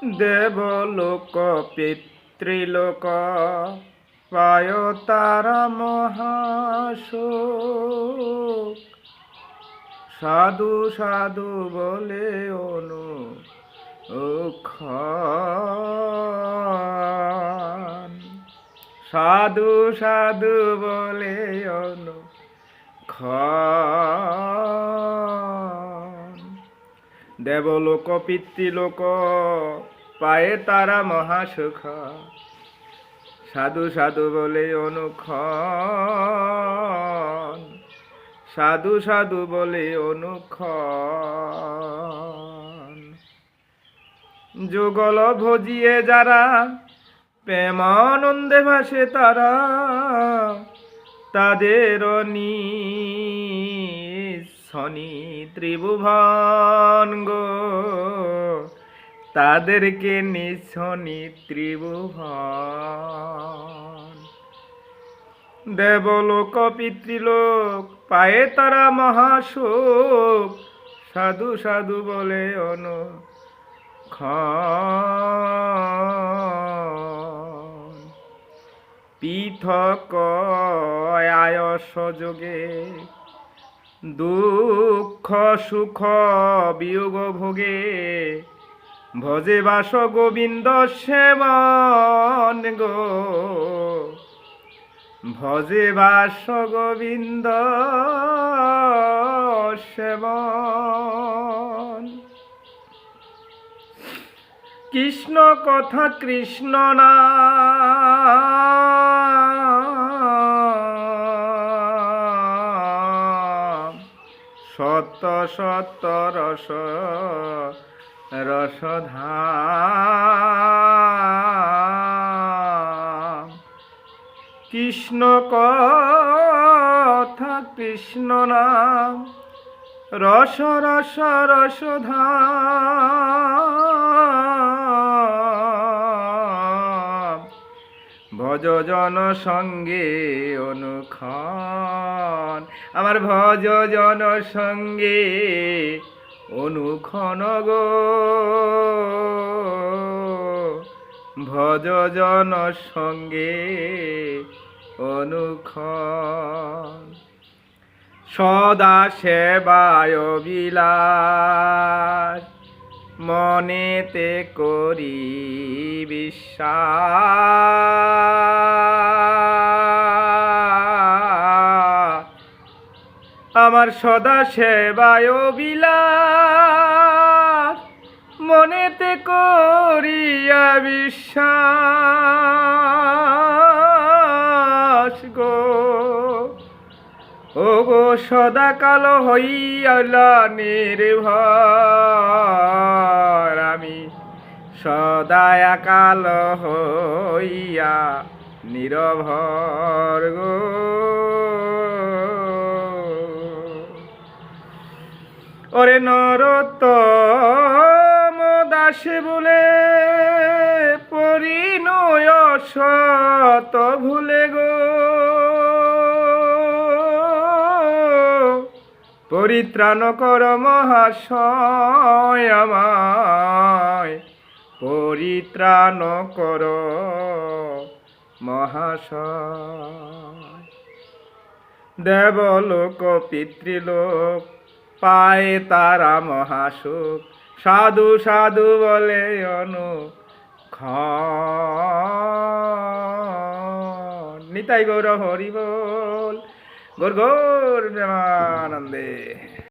দেবলোক পিতৃলোক পায় তারা মহাশোক। সাধু সাধু বলে অনুক্ষণ, সাধু সাধু বলে অনুক্ষণ। দেবলোক পিতৃলোক পায়ে তারা মহাসুখ। সাধু সাধু বলে অনুক্ষণ, সাধু সাধু বলে অনুক্ষণ। যুগল ভজিয়ে যারা প্রেমানন্দে ভাসে তারা, তাদের নিঃসনি ত্রিভুবন গো, তাদেরকে নিঃসনি ত্রিভুবন। দেবলোক পিতৃলোক পায়ে তারা মহাশোক। সাধু সাধু বলে অনুক্ষণ। পৃথক আয়স যোগে দুঃখ সুখ বিয়োগ ভোগে, ভজে বাস গোবিন্দ সেবন গো, ভজে বাস গোবিন্দ সেবন। কৃষ্ণ কথা কৃষ্ণ নাম, সত্য সত্য রস রসধাম। কৃষ্ণ কথা কৃষ্ণ নাম, রস রস রসধাম। ভজ জন সঙ্গে অনুক্ষণ, আমার ভজ জন সঙ্গে অনুক্ষণ গো, ভজ জন সঙ্গে অনুক্ষণ। সদা সেবায় বিলাস, মনেতে করি বিশ্বাস। আমার সদা সেবায় বিলাস, মনেতে করিয়া বিশ্বাস গো। ও গো সদা কাল হইয়া নির্ভর, আমি সদায় কাল হইয়া নিরভর গো। ওরে নরোত্তম দাসে বলে পরিণয় সত ভুলে গো, পরিত্রাণ কর মহাশয় আমায়, পরিত্রাণ কর মহাশয়। দেবলোক পিতৃলোক পায়ে তারা মহাসুখ। সাধু সাধু বলে অনুক্ষণ। নিতাই গৌর হরি বল, গৌর গৌর প্রেমানন্দে।